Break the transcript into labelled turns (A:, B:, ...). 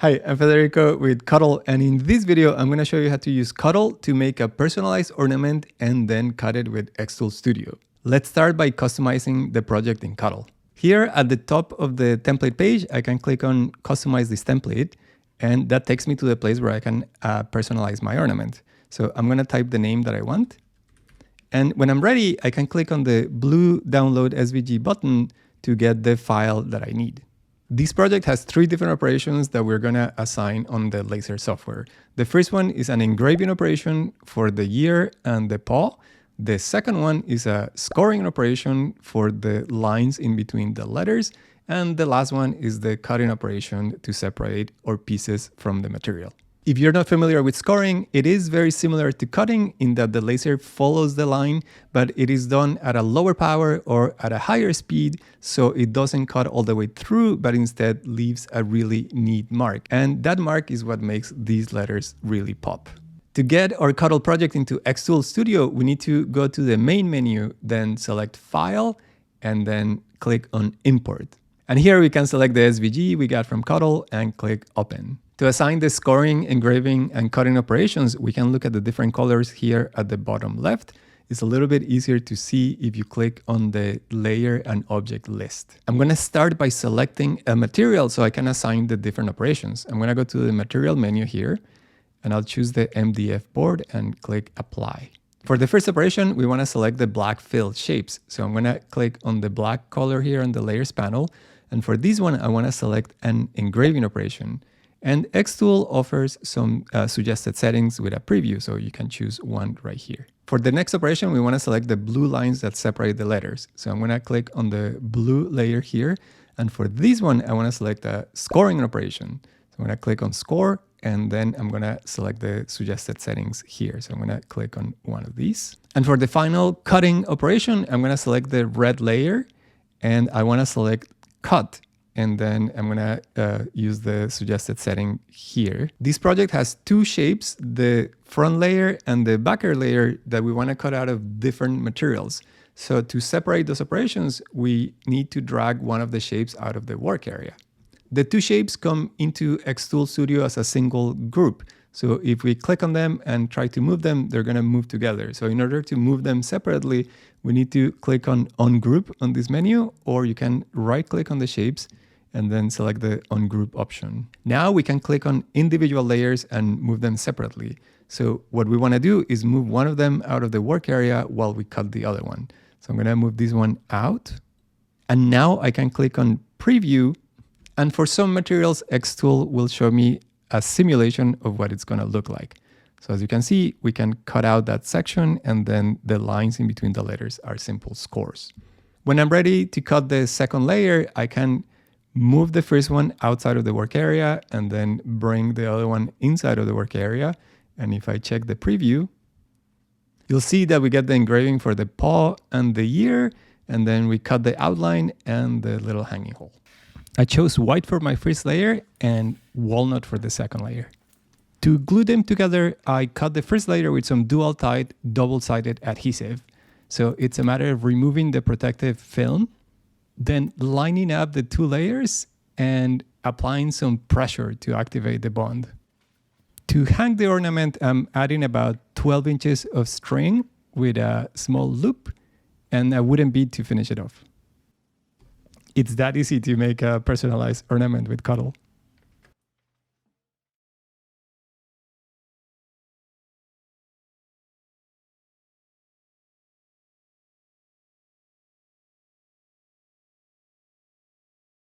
A: Hi, I'm Federico with Cuttle, and in this video, I'm going to show you how to use Cuttle to make a personalized ornament and then cut it with xTool Studio. Let's start by customizing the project in Cuttle. Here at the top of the template page, I can click on Customize this template, and that takes me to the place where I can personalize my ornament. So I'm going to type the name that I want. And when I'm ready, I can click on the blue Download SVG button to get the file that I need. This project has three different operations that we're going to assign on the laser software. The first one is an engraving operation for the year and the paw. The second one is a scoring operation for the lines in between the letters. And the last one is the cutting operation to separate our pieces from the material. If you're not familiar with scoring, it is very similar to cutting in that the laser follows the line, but it is done at a lower power or at a higher speed, so it doesn't cut all the way through, but instead leaves a really neat mark. And that mark is what makes these letters really pop. To get our Cuttle project into xTool Studio, we need to go to the main menu, then select File, and then click on Import. And here we can select the SVG we got from Cuttle and click Open. To assign the scoring, engraving, and cutting operations, we can look at the different colors here at the bottom left. It's a little bit easier to see if you click on the layer and object list. I'm going to start by selecting a material so I can assign the different operations. I'm going to go to the material menu here, and I'll choose the MDF board and click Apply. For the first operation, we want to select the black fill shapes. So I'm going to click on the black color here on the layers panel. And for this one, I want to select an engraving operation. And xTool offers some suggested settings with a preview, so you can choose one right here. For the next operation, we want to select the blue lines that separate the letters. So I'm going to click on the blue layer here. And for this one, I want to select a scoring operation. So I'm going to click on Score, and then I'm going to select the suggested settings here. So I'm going to click on one of these. And for the final cutting operation, I'm going to select the red layer, and I want to select Cut. And then I'm going to use the suggested setting here. This project has two shapes, the front layer and the backer layer, that we want to cut out of different materials. So to separate those operations, we need to drag one of the shapes out of the work area. The two shapes come into xTool Studio as a single group. So if we click on them and try to move them, they're going to move together. So in order to move them separately, we need to click on Ungroup on this menu, or you can right-click on the shapes and then select the Ungroup option. Now we can click on individual layers and move them separately. So what we want to do is move one of them out of the work area while we cut the other one. So I'm going to move this one out. And now I can click on Preview. And for some materials, xTool will show me a simulation of what it's going to look like. So as you can see, we can cut out that section, and then the lines in between the letters are simple scores. When I'm ready to cut the second layer, I can move the first one outside of the work area and then bring the other one inside of the work area. And if I check the preview, you'll see that we get the engraving for the paw and the ear, and then we cut the outline and the little hanging hole. I chose white for my first layer and walnut for the second layer. To glue them together, I cut the first layer with some dual-tied, double-sided adhesive. So it's a matter of removing the protective film, then lining up the two layers and applying some pressure to activate the bond. To hang the ornament, I'm adding about 12 inches of string with a small loop and a wooden bead to finish it off. It's that easy to make a personalized ornament with Cuttle.